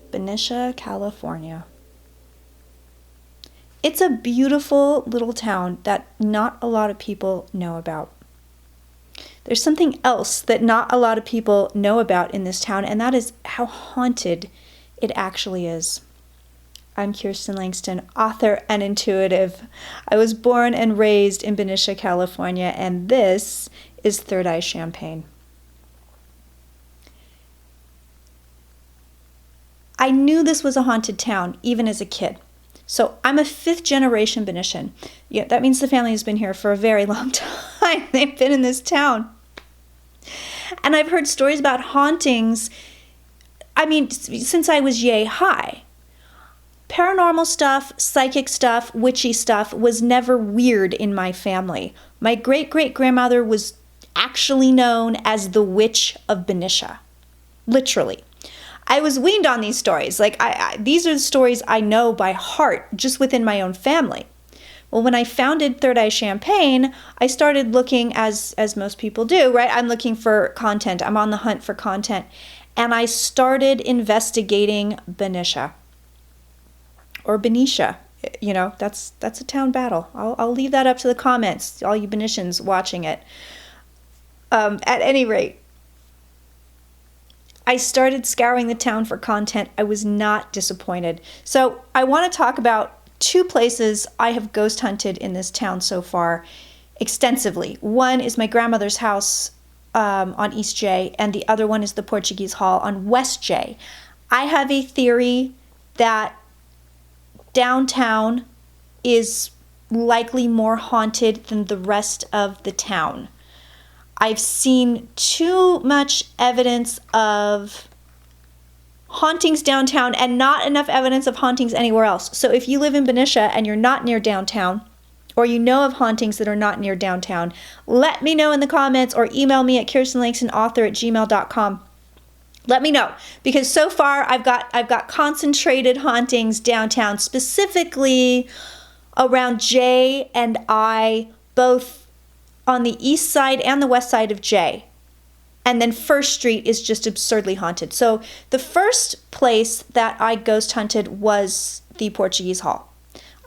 Benicia, California. It's a beautiful little town that not a lot of people know about. There's something else that not a lot of people know about in this town, and that is how haunted it actually is. I'm Kirsten Langston, author and intuitive. I was born and raised in Benicia, California, and this is Third Eye Champagne. I knew this was a haunted town, even as a kid. So I'm a fifth generation Benician. Yeah, that means the family has been here for a very long time. They've been in this town. And I've heard stories about hauntings, since I was yay high. Paranormal stuff, psychic stuff, witchy stuff was never weird in my family. My great-great-grandmother was actually known as the Witch of Benicia. Literally. I was weaned on these stories. These are the stories I know by heart, just within my own family. Well, when I founded Third Eye Champagne, I started looking, as most people do, right? I'm looking for content. I'm on the hunt for content. And I started investigating Benicia. Or Benicia. You know, that's a town battle. I'll leave that up to the comments, all you Benicians watching it. At any rate, I started scouring the town for content. I was not disappointed. So I want to talk about two places I have ghost hunted in this town so far extensively. One is my grandmother's house on East J, and the other one is the Portuguese Hall on West J. I have a theory that downtown is likely more haunted than the rest of the town. I've seen too much evidence of hauntings downtown and not enough evidence of hauntings anywhere else. So if you live in Benicia and you're not near downtown, or you know of hauntings that are not near downtown, let me know in the comments or email me at kirstenlangstonauthor@gmail.com. Let me know, because so far I've got concentrated hauntings downtown, specifically around J and I, both on the east side and the west side of J. And then First Street is just absurdly haunted. So the first place that I ghost hunted was the Portuguese Hall.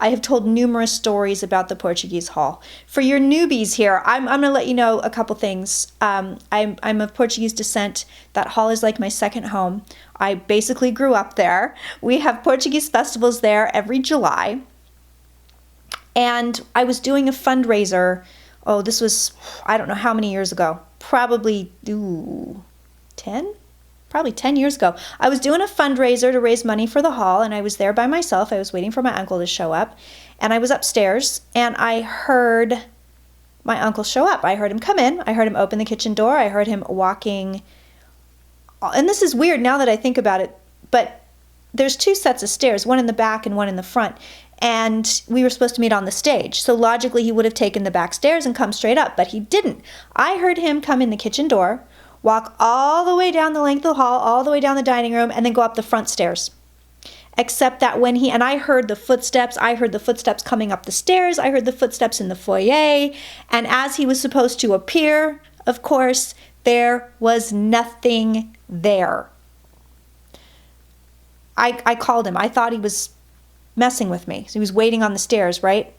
I have told numerous stories about the Portuguese Hall. For your newbies here, I'm going to let you know a couple things. I'm of Portuguese descent. That hall is like my second home. I basically grew up there. We have Portuguese festivals there every July. And I was doing a fundraiser. Oh, this was, I don't know how many years ago. Probably 10? Probably 10 years ago. I was doing a fundraiser to raise money for the hall, and I was there by myself. I was waiting for my uncle to show up, and I was upstairs, and I heard my uncle show up. I heard him come in. I heard him open the kitchen door. I heard him walking. And this is weird now that I think about it, but there's two sets of stairs, one in the back and one in the front. And we were supposed to meet on the stage. So logically, he would have taken the back stairs and come straight up, but he didn't. I heard him come in the kitchen door, walk all the way down the length of the hall, all the way down the dining room, and then go up the front stairs. Except that and I heard the footsteps coming up the stairs, I heard the footsteps in the foyer, and as he was supposed to appear, of course, there was nothing there. I called him. I thought he was messing with me. So he was waiting on the stairs, right?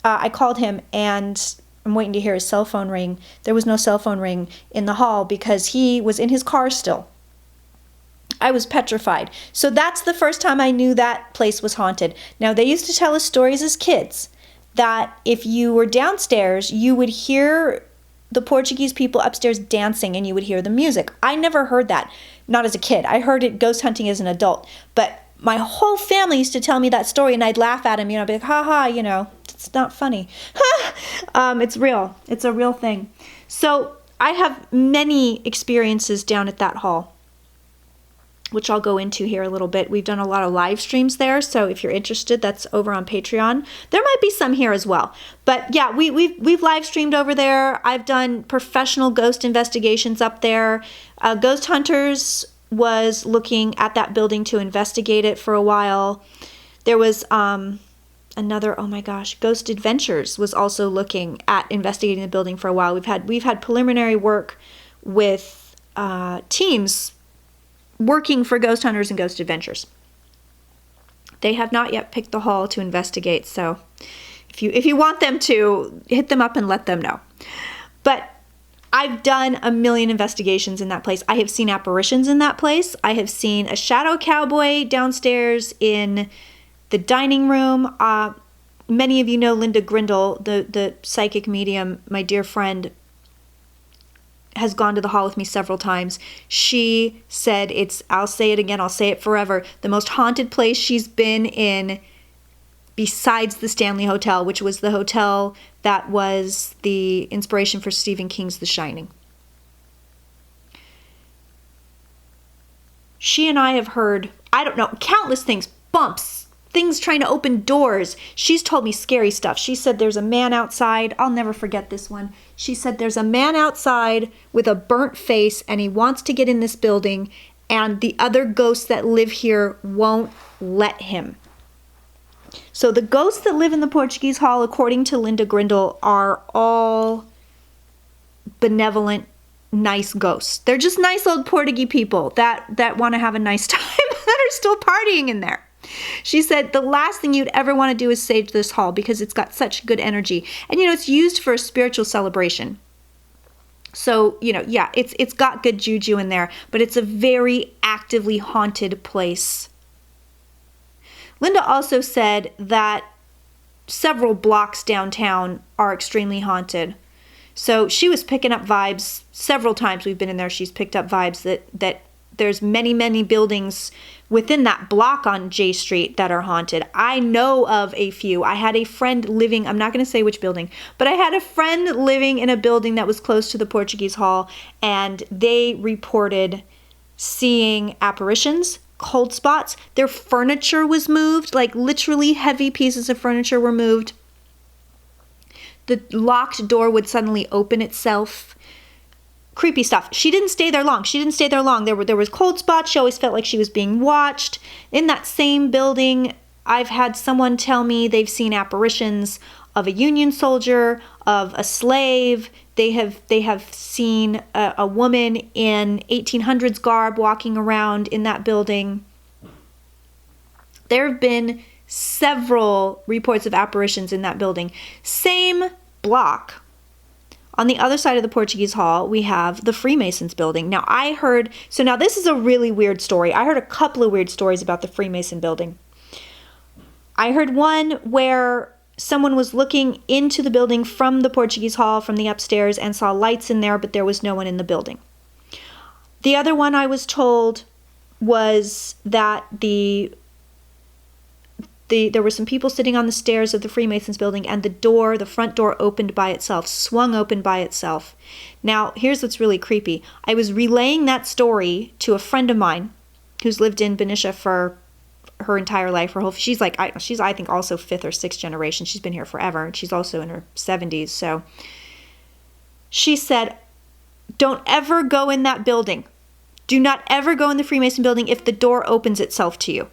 I called him, and I'm waiting to hear his cell phone ring. There was no cell phone ring in the hall because he was in his car still. I was petrified. So that's the first time I knew that place was haunted. Now, they used to tell us stories as kids that if you were downstairs, you would hear the Portuguese people upstairs dancing and you would hear the music. I never heard that, not as a kid. I heard it ghost hunting as an adult. But my whole family used to tell me that story, and I'd laugh at him, I'd be like, ha ha, it's not funny. It's real. It's a real thing. So I have many experiences down at that hall, which I'll go into here a little bit. We've done a lot of live streams there, so if you're interested, that's over on Patreon. There might be some here as well. But yeah, we've live streamed over there. I've done professional ghost investigations up there. Ghost Hunters was looking at that building to investigate it for a while. There was another, oh my gosh, Ghost Adventures was also looking at investigating the building for a while. We've had preliminary work with teams working for Ghost Hunters and Ghost Adventures. They have not yet picked the hall to investigate, so if you want them to, hit them up and let them know. But I've done a million investigations in that place. I have seen apparitions in that place. I have seen a shadow cowboy downstairs in the dining room. Many of you know Linda Grindle, the psychic medium, my dear friend, has gone to the hall with me several times. She said I'll say it again, I'll say it forever, the most haunted place she's been in besides the Stanley Hotel, which was the hotel that was the inspiration for Stephen King's The Shining. She and I have heard, I don't know, countless things, bumps, things trying to open doors. She's told me scary stuff. She said there's a man outside. I'll never forget this one. She said there's a man outside with a burnt face and he wants to get in this building and the other ghosts that live here won't let him. So the ghosts that live in the Portuguese Hall, according to Linda Grindle, are all benevolent, nice ghosts. They're just nice old Portuguese people that want to have a nice time that are still partying in there. She said the last thing you'd ever want to do is sage this hall because it's got such good energy. And, it's used for a spiritual celebration. So, yeah, it's got good juju in there, but it's a very actively haunted place. Linda also said that several blocks downtown are extremely haunted. So she was picking up vibes several times we've been in there. She's picked up vibes that there's many, many buildings within that block on J Street that are haunted. I know of a few. I had a friend living, I'm not going to say which building, but I had a friend living in a building that was close to the Portuguese Hall, and they reported seeing apparitions, cold spots. Their furniture was moved, like literally heavy pieces of furniture were moved. The locked door would suddenly open itself. Creepy stuff. She didn't stay there long. There was cold spots. She always felt like she was being watched. In that same building, I've had someone tell me they've seen apparitions of a Union soldier, of a slave. They have seen a woman in 1800s garb walking around in that building. There have been several reports of apparitions in that building. Same block. On the other side of the Portuguese Hall, we have the Freemasons Building. Now, now this is a really weird story. I heard a couple of weird stories about the Freemason Building. I heard one where someone was looking into the building from the Portuguese Hall, from the upstairs, and saw lights in there, but there was no one in the building. The other one I was told was that there were some people sitting on the stairs of the Freemasons Building, and the front door opened by itself, swung open by itself. Now, here's what's really creepy. I was relaying that story to a friend of mine who's lived in Benicia for her entire life. She's I think also 5th or 6th generation. She's been here forever. She's also in her 70s. So she said, don't ever go in that building. Do not ever go in the Freemason Building if the door opens itself to you,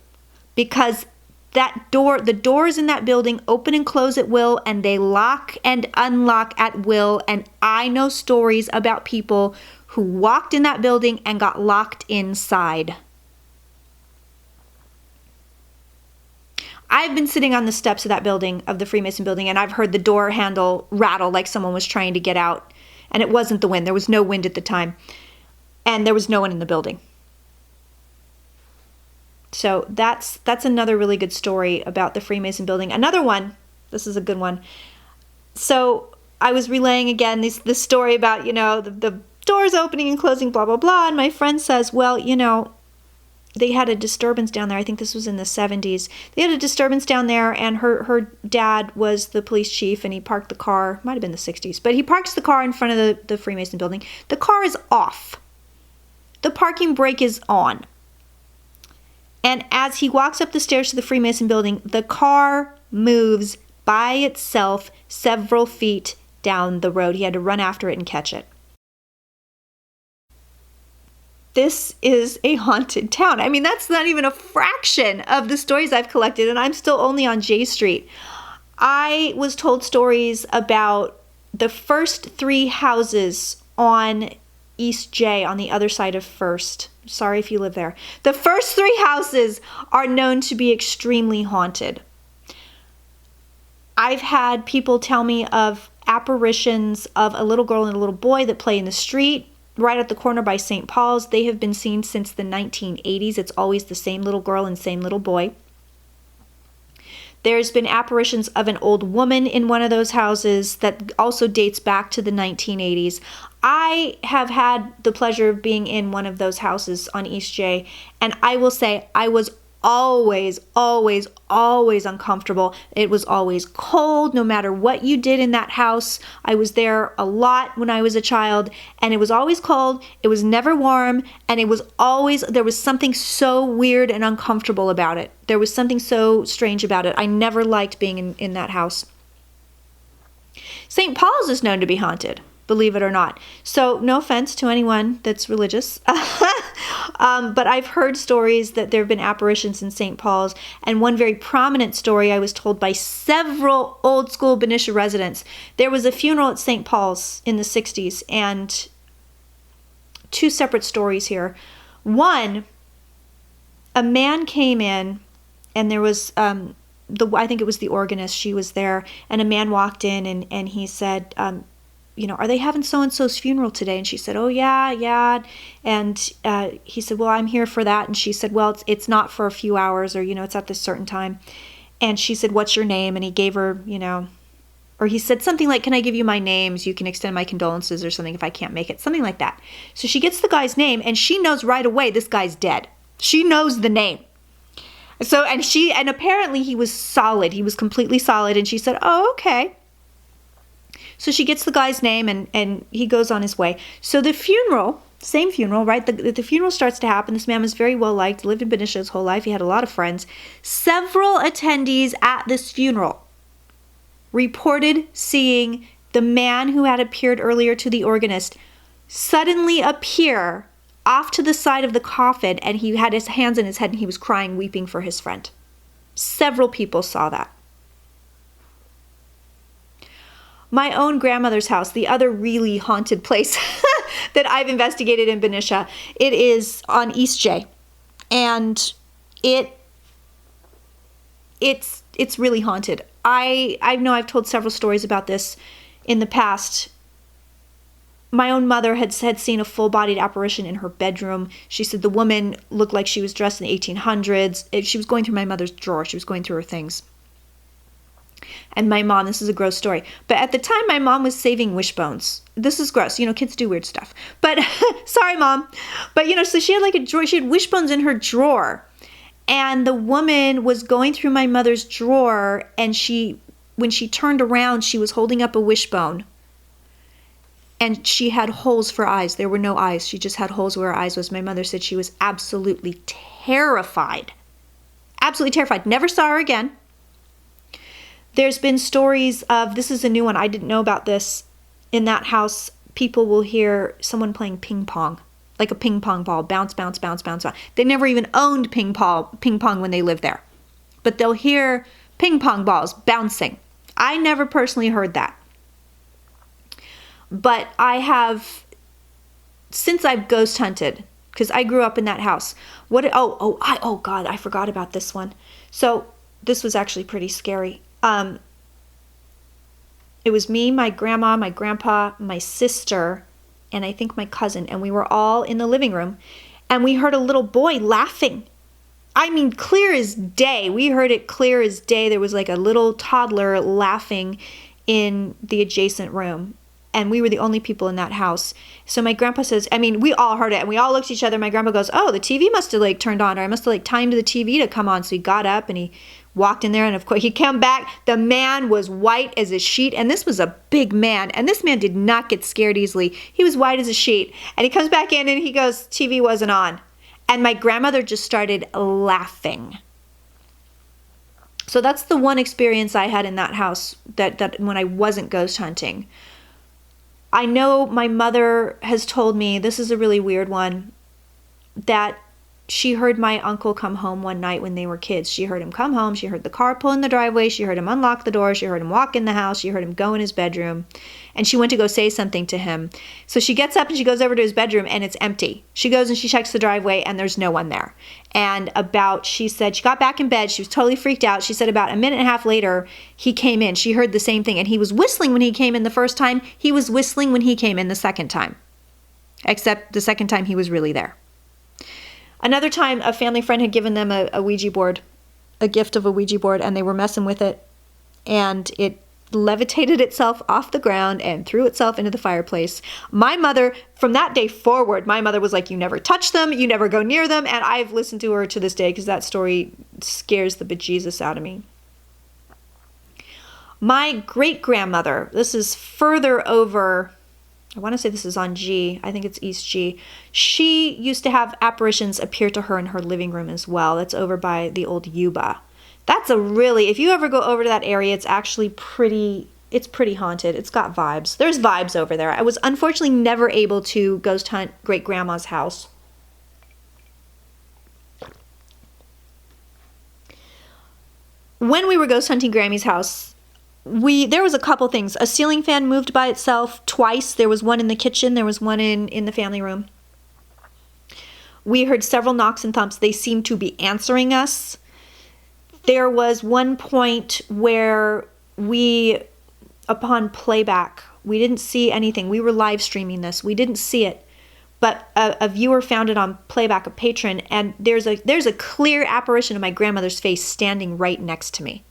because the doors in that building open and close at will, and they lock and unlock at will. And I know stories about people who walked in that building and got locked inside. I've been sitting on the steps of that building, of the Freemason Building, and I've heard the door handle rattle like someone was trying to get out. And it wasn't the wind. There was no wind at the time. And there was no one in the building. So that's another really good story about the Freemason Building. Another one, this is a good one. So I was relaying again this story about, the doors opening and closing, blah, blah, blah. And my friend says, well, they had a disturbance down there. I think this was in the 70s. They had a disturbance down there, and her dad was the police chief, and he parked the car. Might have been the 60s, but he parks the car in front of the Freemason Building. The car is off. The parking brake is on. And as he walks up the stairs to the Freemason Building, the car moves by itself several feet down the road. He had to run after it and catch it. This is a haunted town. I mean, that's not even a fraction of the stories I've collected, and I'm still only on J Street. I was told stories about the first 3 houses on East J on the other side of First. Sorry if you live there. The first 3 houses are known to be extremely haunted. I've had people tell me of apparitions of a little girl and a little boy that play in the street right at the corner by St. Paul's. They have been seen since the 1980s. It's always the same little girl and same little boy. There's been apparitions of an old woman in one of those houses that also dates back to the 1980s. I have had the pleasure of being in one of those houses on East J, and I will say I was always uncomfortable. It was always cold, no matter what you did in that house. I was there a lot when I was a child, and it was always cold. It was never warm, and it was always, there was something so weird and uncomfortable about it. There was something so strange about it. I never liked being in that house. St. Paul's is known to be haunted, believe it or not. So no offense to anyone that's religious, but I've heard stories that there have been apparitions in St. Paul's, and one very prominent story I was told by several old school Benicia residents. There was a funeral at St. Paul's in the 60s, and 2 separate stories here. One, a man came in, and there was I think it was the organist. She was there, and a man walked in, and he said, are they having so-and-so's funeral today? And she said, oh, yeah. And he said, well, I'm here for that. And she said, well, it's not for a few hours, or, it's at this certain time. And she said, what's your name? And he gave her, or he said something like, can I give you my name so you can extend my condolences or something if I can't make it? Something like that. So she gets the guy's name, and she knows right away this guy's dead. She knows the name. So, and apparently he was solid. He was completely solid. And she said, oh, okay. So she gets the guy's name, and he goes on his way. So the funeral, same funeral, right? The funeral starts to happen. This man was very well liked, lived in Benicia his whole life. He had a lot of friends. Several attendees at this funeral reported seeing the man who had appeared earlier to the organist suddenly appear off to the side of the coffin, and he had his hands in his head, and he was crying, weeping for his friend. Several people saw that. My own grandmother's house, the other really haunted place that I've investigated in Benicia, it is on East J. And it's really haunted. I know I've told several stories about this in the past. My own mother had seen a full-bodied apparition in her bedroom. She said the woman looked like she was dressed in the 1800s. She was going through my mother's drawer. She was going through her things. And my mom, this is a gross story, but at the time my mom was saving wishbones. This is gross. Kids do weird stuff. But sorry, Mom. But, so she had like a drawer. She had wishbones in her drawer. And the woman was going through my mother's drawer, and when she turned around, she was holding up a wishbone. And she had holes for eyes. There were no eyes. She just had holes where her eyes was. My mother said she was absolutely terrified. Absolutely terrified. Never saw her again. There's been stories of, this is a new one, I didn't know about this, in that house, people will hear someone playing ping pong, like a ping pong ball, bounce, bounce, bounce, bounce, bounce. They never even owned ping pong when they lived there. But they'll hear ping pong balls bouncing. I never personally heard that. But I have, since I've ghost hunted, because I grew up in that house. Oh God, I forgot about this one. So this was actually pretty scary. It was me, my grandma, my grandpa, my sister, and I think my cousin, and we were all in the living room, and we heard a little boy laughing. I mean, clear as day. We heard it clear as day. There was like a little toddler laughing in the adjacent room. and we were the only people in that house. So my grandpa says, I mean, we all heard it, and we all looked at each other. My grandpa goes, oh, the TV must have like turned on, or I must have like timed the TV to come on. So he got up and he walked in there, and of course he came back. The man was white as a sheet, and this was a big man, and this man did not get scared easily. He was white as a sheet, and he comes back in and he goes, TV wasn't on. And my grandmother just started laughing. So that's the one experience I had in that house that when I wasn't ghost hunting. I know my mother has told me, this is a really weird one, that she heard my uncle come home one night when they were kids. She heard him come home. She heard the car pull in the driveway. She heard him unlock the door. She heard him walk in the house. She heard him go in his bedroom. And she went to go say something to him. So she gets up and she goes over to his bedroom, and it's empty. She goes and she checks the driveway, and there's no one there. And she said she got back in bed. She was totally freaked out. She said about a minute and a half later, he came in. She heard the same thing. And he was whistling when he came in the first time. He was whistling when he came in the second time. Except the second time he was really there. Another time, a family friend had given them a Ouija board, a gift of a Ouija board, and they were messing with it, and it levitated itself off the ground and threw itself into the fireplace. My mother, from that day forward, my mother was like, you never touch them, you never go near them, and I've listened to her to this day because that story scares the bejesus out of me. My great-grandmother, this is further over, I want to say this is on G. I think it's East G. She used to have apparitions appear to her in her living room as well. That's over by the old Yuba. That's if you ever go over to that area, it's actually pretty haunted. It's got vibes. There's vibes over there. I was unfortunately never able to ghost hunt great-grandma's house. When we were ghost hunting Grammy's house, there was a couple things. A ceiling fan moved by itself twice. There was one in the kitchen. There was one in the family room. We heard several knocks and thumps. They seemed to be answering us. There was one point where upon playback, we didn't see anything. We were live streaming this. We didn't see it. But a viewer found it on playback, a patron, and there's a clear apparition of my grandmother's face standing right next to me.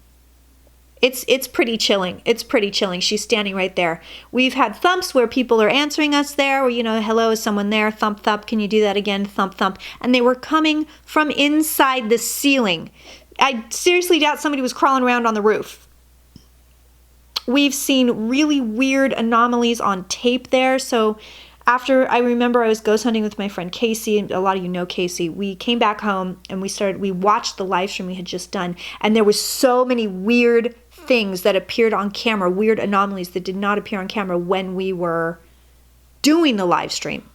It's pretty chilling. It's pretty chilling. She's standing right there. We've had thumps where people are answering us there, where, hello, is someone there? Thump, thump. Can you do that again? Thump, thump. And they were coming from inside the ceiling. I seriously doubt somebody was crawling around on the roof. We've seen really weird anomalies on tape there. So I remember I was ghost hunting with my friend Casey, and a lot of you know Casey. We came back home and we watched the live stream we had just done, and there was so many weird things that appeared on camera, weird anomalies that did not appear on camera when we were doing the live stream.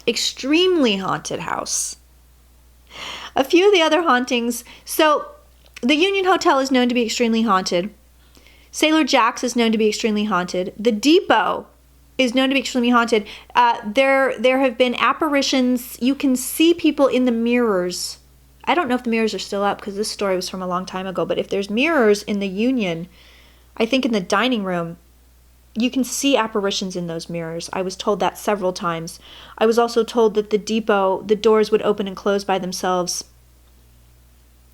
Extremely haunted house. A few of the other hauntings. So the Union Hotel is known to be extremely haunted. Sailor Jack's is known to be extremely haunted. The Depot is known to be extremely haunted. There have been apparitions. You can see people in the mirrors. I don't know if the mirrors are still up because this story was from a long time ago, but if there's mirrors in the Union, I think in the dining room, you can see apparitions in those mirrors. I was told that several times. I was also told that the Depot, the doors would open and close by themselves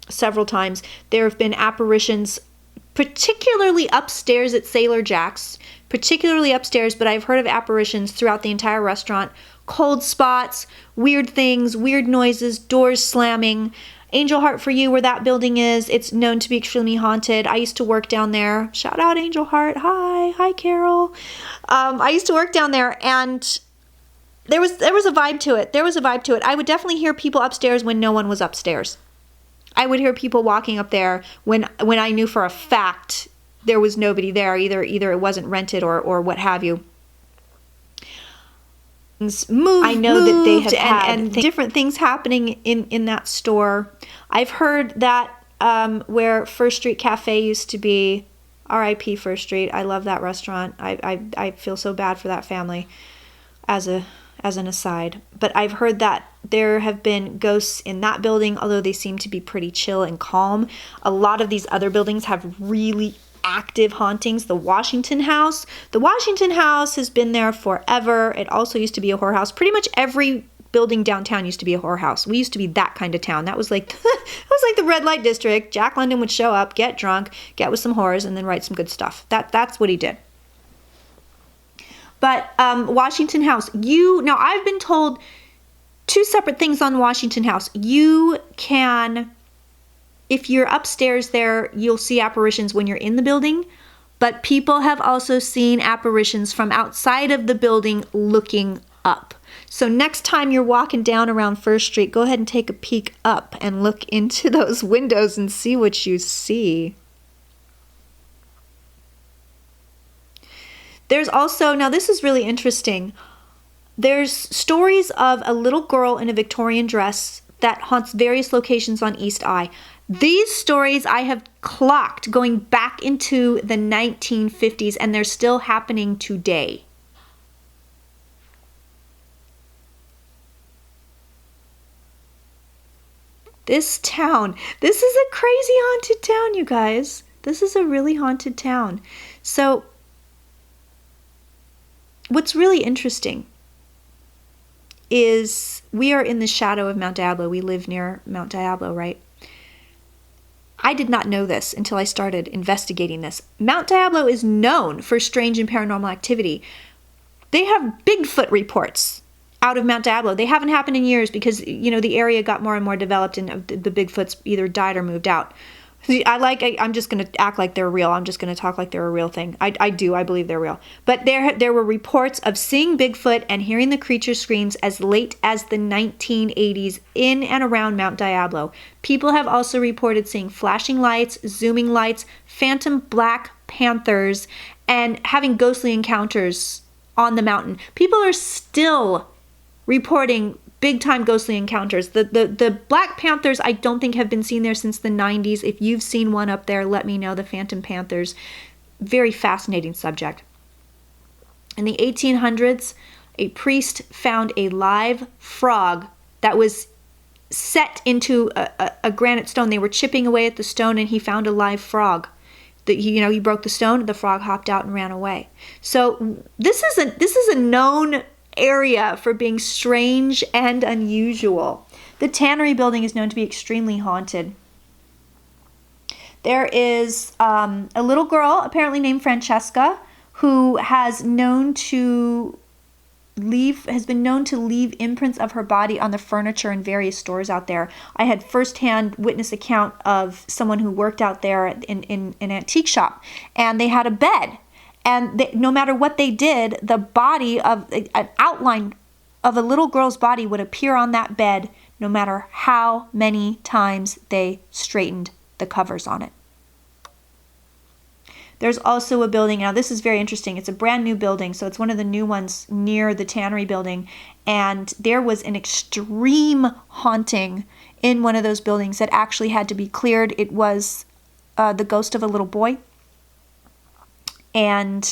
several times. There have been apparitions, particularly upstairs at Sailor Jack's, particularly upstairs, but I've heard of apparitions throughout the entire restaurant. Cold spots, weird things, weird noises, doors slamming. Angel Heart for You, where that building is, it's known to be extremely haunted. I used to work down there. Shout out Angel Heart. Hi Carol. I used to work down there, and there was a vibe to it. I would definitely hear people upstairs when no one was upstairs. I would hear people walking up there when I knew for a fact there was nobody there. Either it wasn't rented or what have you. I know that they have had different things happening in that store. I've heard that where First Street Cafe used to be, R.I.P. First Street. I love that restaurant. I feel so bad for that family as an aside. But I've heard that there have been ghosts in that building, although they seem to be pretty chill and calm. A lot of these other buildings have really active hauntings. The Washington House has been there forever. It also used to be a whorehouse. Pretty much every building downtown used to be a whorehouse. We used to be that kind of town. That was like the red light district. Jack London would show up, get drunk, get with some whores, and then write some good stuff. That's what he did. But Washington House, now I've been told two separate things on Washington House. You can, if you're upstairs there, you'll see apparitions when you're in the building, but people have also seen apparitions from outside of the building looking up. So next time you're walking down around First Street, go ahead and take a peek up and look into those windows and see what you see. There's also, now this is really interesting, there's stories of a little girl in a Victorian dress that haunts various locations on East Eye. These stories I have clocked going back into the 1950s, and they're still happening today. This town, this is a crazy haunted town, you guys. This is a really haunted town. So, what's really interesting is we are in the shadow of Mount Diablo. We live near Mount Diablo, right? I did not know this until I started investigating this. Mount Diablo is known for strange and paranormal activity. They have Bigfoot reports out of Mount Diablo. They haven't happened in years because, the area got more and more developed and the Bigfoots either died or moved out. I'm just going to act like they're real. I'm just going to talk like they're a real thing. I believe they're real. But there were reports of seeing Bigfoot and hearing the creature screams as late as the 1980s in and around Mount Diablo. People have also reported seeing flashing lights, zooming lights, phantom black panthers, and having ghostly encounters on the mountain. People are still reporting big-time ghostly encounters. The Black Panthers, I don't think have been seen there since the 90s. If you've seen one up there, let me know. The Phantom Panthers. Very fascinating subject. In the 1800s, a priest found a live frog that was set into a granite stone. They were chipping away at the stone, and he found a live frog. He broke the stone, the frog hopped out and ran away. So this is a known area for being strange and unusual. The Tannery Building is known to be extremely haunted. There is a little girl, apparently named Francesca, who has been known to leave imprints of her body on the furniture in various stores out there. I had firsthand witness account of someone who worked out there in an antique shop, and they had a bed. And no matter what they did, the body of an outline of a little girl's body would appear on that bed no matter how many times they straightened the covers on it. There's also a building, now this is very interesting, it's a brand new building, so it's one of the new ones near the Tannery Building, and there was an extreme haunting in one of those buildings that actually had to be cleared. It was the ghost of a little boy. And,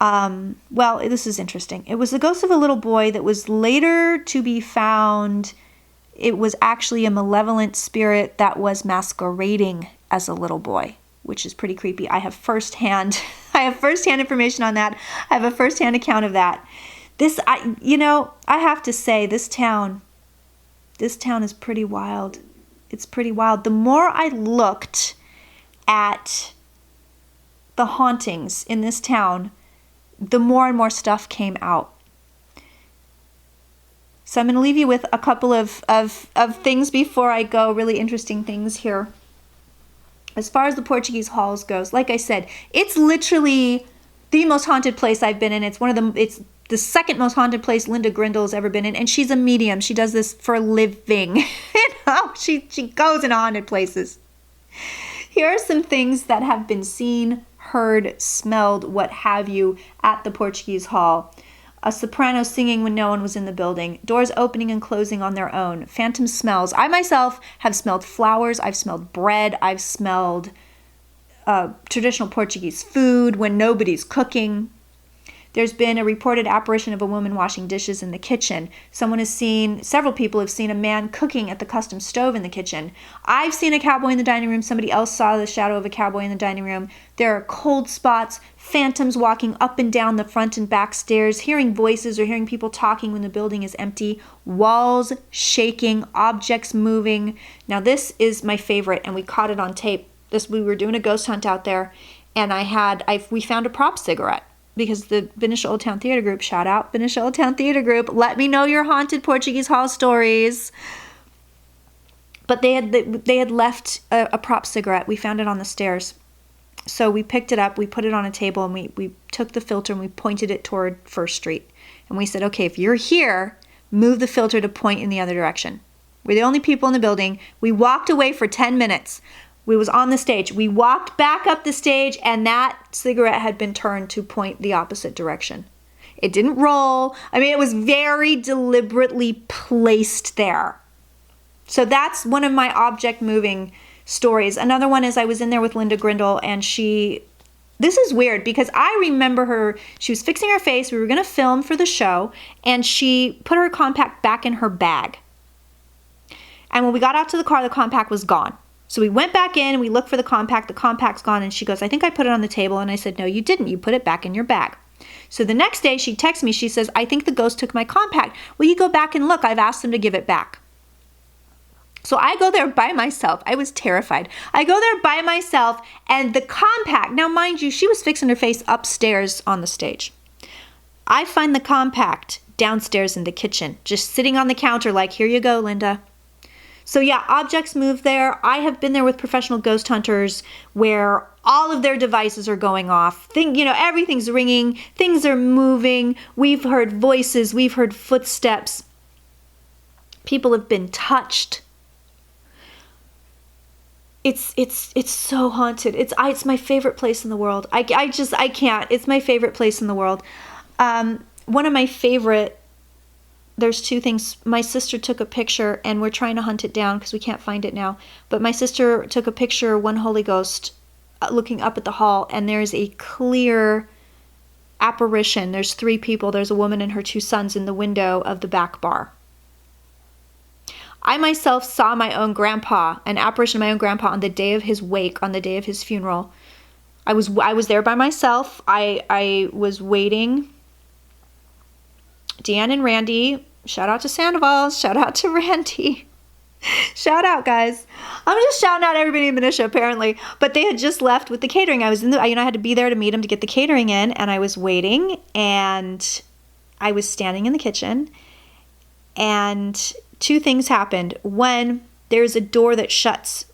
this is interesting. It was the ghost of a little boy that was later to be found. It was actually a malevolent spirit that was masquerading as a little boy, which is pretty creepy. I have firsthand information on that. I have a firsthand account of that. I have to say, this town is pretty wild. It's pretty wild. The more I looked at the hauntings in this town, the more and more stuff came out. So I'm going to leave you with a couple of things before I go, really interesting things here. As far as the Portuguese Halls goes, like I said, it's literally the most haunted place I've been in. It's the second most haunted place Linda Grindle has ever been in, and she's a medium. She does this for a living. She goes in haunted places. Here are some things that have been seen, heard, smelled, what have you, at the Portuguese Hall. A soprano singing when no one was in the building. Doors opening and closing on their own. Phantom smells. I myself have smelled flowers. I've smelled bread. I've smelled traditional Portuguese food when nobody's cooking. There's been a reported apparition of a woman washing dishes in the kitchen. Several people have seen a man cooking at the custom stove in the kitchen. I've seen a cowboy in the dining room. Somebody else saw the shadow of a cowboy in the dining room. There are cold spots, phantoms walking up and down the front and back stairs, hearing voices or hearing people talking when the building is empty, walls shaking, objects moving. Now this is my favorite, and we caught it on tape. We were doing a ghost hunt out there, and we found a prop cigarette. because the Benicia Old Town Theater Group, shout out Benicia Old Town Theater Group, let me know your haunted Portuguese Hall stories. But they had left a prop cigarette. We found it on the stairs. So we picked it up, we put it on a table, and we took the filter and we pointed it toward First Street. And we said, okay, if you're here, move the filter to point in the other direction. We're the only people in the building. We walked away for 10 minutes. We was on the stage. We walked back up the stage, and that cigarette had been turned to point the opposite direction. It didn't roll. I mean, it was very deliberately placed there. So that's one of my object moving stories. Another one is I was in there with Linda Grindle, and this is weird because I remember her, she was fixing her face. We were going to film for the show, and she put her compact back in her bag. And when we got out to the car, the compact was gone. So we went back in and we looked for the compact's gone. And she goes, I think I put it on the table. And I said, no, you didn't. You put it back in your bag. So the next day she texts me, she says, I think the ghost took my compact. Will you go back and look? I've asked them to give it back. So I go there by myself. I was terrified. I go there by myself, and the compact, now mind you, she was fixing her face upstairs on the stage. I find the compact downstairs in the kitchen, just sitting on the counter like, here you go, Linda. So yeah, objects move there. I have been there with professional ghost hunters where all of their devices are going off. Everything's ringing, things are moving. We've heard voices, we've heard footsteps. People have been touched. It's so haunted. It's my favorite place in the world. I can't. It's my favorite place in the world. One of my favorite, there's two things. My sister took a picture, and we're trying to hunt it down because we can't find it now. But my sister took a picture, one Holy Ghost, looking up at the hall, and there's a clear apparition. There's 3 people. There's a woman and her 2 sons in the window of the back bar. I myself saw my own grandpa, an apparition of my own grandpa, on the day of his wake, on the day of his funeral. I was there by myself. I was waiting. Deanne and Randy, shout out to Sandoval, shout out to Randy. Shout out, guys. I'm just shouting out everybody in Benicia, apparently. But they had just left with the catering. I was I had to be there to meet them to get the catering in, and I was waiting, and I was standing in the kitchen, and 2 things happened. One, there's a door that shuts,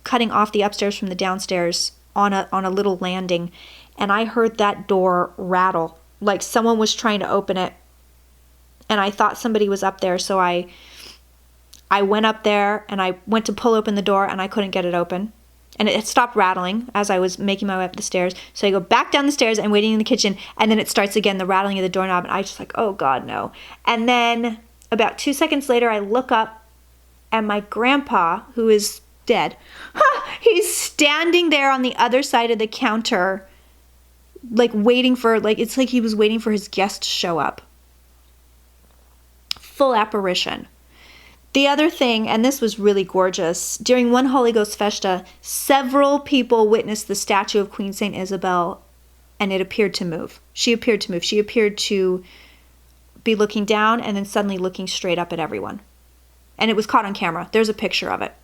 cutting off the upstairs from the downstairs on a little landing, and I heard that door rattle, like someone was trying to open it, and I thought somebody was up there, so I went up there, and I went to pull open the door, and I couldn't get it open, and it stopped rattling as I was making my way up the stairs. So I go back down the stairs and waiting in the kitchen, and then it starts again, the rattling of the doorknob, and I just like, oh God, no. And then about 2 seconds later, I look up, and my grandpa, who is dead, he's standing there on the other side of the counter, it's like he was waiting for his guest to show up. Full apparition. The other thing, and this was really gorgeous, during one Holy Ghost Festa, several people witnessed the statue of Queen St. Isabel, and it appeared to move. She appeared to move. She appeared to be looking down and then suddenly looking straight up at everyone. And it was caught on camera. There's a picture of it.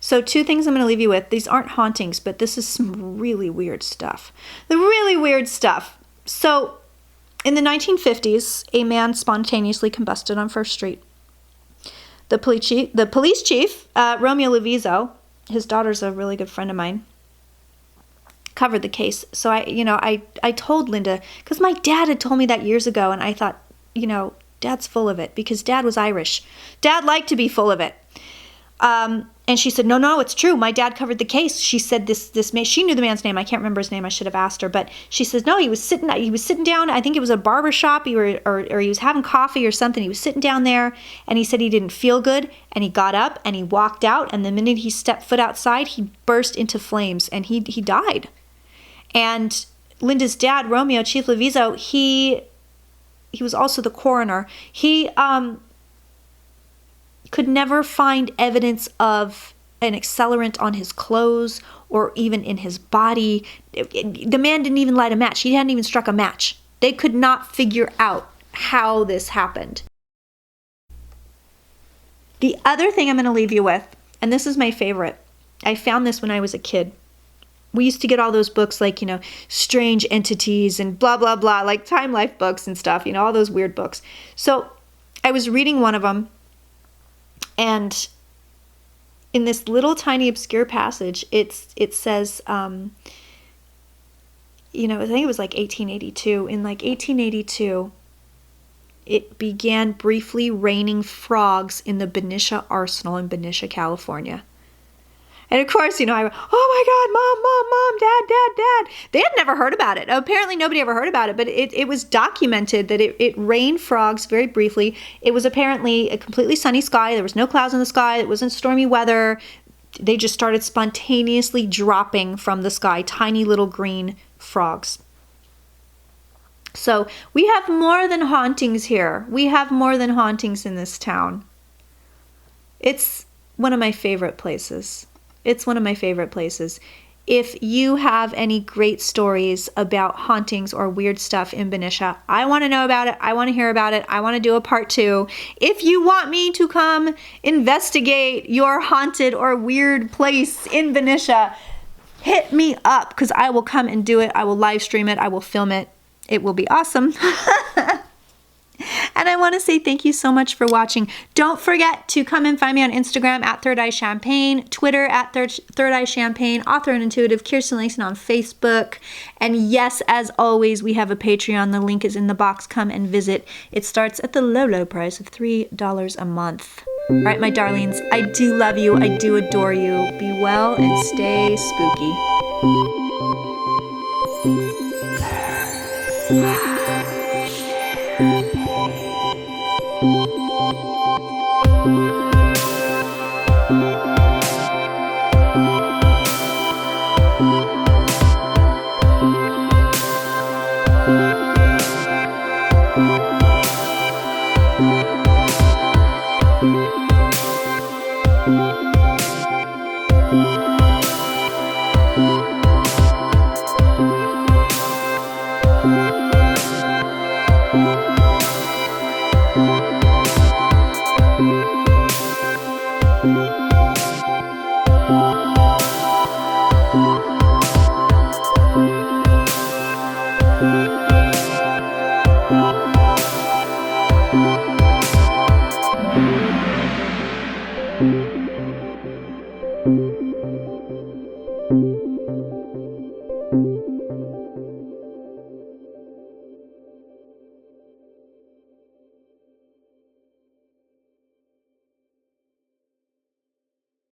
So 2 things I'm going to leave you with. These aren't hauntings, but this is some really weird stuff. The really weird stuff. So in the 1950s, a man spontaneously combusted on First Street. The police chief, Romeo Levizo, his daughter's a really good friend of mine, covered the case. So I told Linda, because my dad had told me that years ago, and I thought, Dad's full of it, because Dad was Irish. Dad liked to be full of it. And she said, no, it's true. My dad covered the case. She said this man, she knew the man's name. I can't remember his name. I should have asked her. But she says, no, he was sitting down. I think it was a barber shop or he was having coffee or something. He was sitting down there, and he said he didn't feel good. And he got up and he walked out. And the minute he stepped foot outside, he burst into flames and he died. And Linda's dad, Romeo, Chief Levizo, he was also the coroner. He could never find evidence of an accelerant on his clothes or even in his body. The man didn't even light a match. He hadn't even struck a match. They could not figure out how this happened. The other thing I'm going to leave you with, and this is my favorite. I found this when I was a kid. We used to get all those books like, Strange Entities and blah, blah, blah, like Time Life books and stuff, all those weird books. So I was reading one of them, and in this little tiny obscure passage, it says, I think it was like 1882. In like 1882, it began briefly raining frogs in the Benicia Arsenal in Benicia, California. And of course, I went, oh my God, Mom, Dad. They had never heard about it. Apparently nobody ever heard about it, but it was documented that it rained frogs very briefly. It was apparently a completely sunny sky. There was no clouds in the sky. It wasn't stormy weather. They just started spontaneously dropping from the sky, tiny little green frogs. So we have more than hauntings here. We have more than hauntings in this town. It's one of my favorite places. It's one of my favorite places. If you have any great stories about hauntings or weird stuff in Benicia, I want to know about it. I want to hear about it. I want to do a part 2. If you want me to come investigate your haunted or weird place in Benicia, hit me up, because I will come and do it. I will live stream it. I will film it. It will be awesome. And I want to say thank you so much for watching. Don't forget to come and find me on Instagram at Third Eye Champagne, Twitter at Third Eye Champagne, Author and Intuitive, Kirsten Lason on Facebook. And yes, as always, we have a Patreon. The link is in the box. Come and visit. It starts at the low, low price of $3 a month. All right, my darlings, I do love you. I do adore you. Be well and stay spooky. Thank you.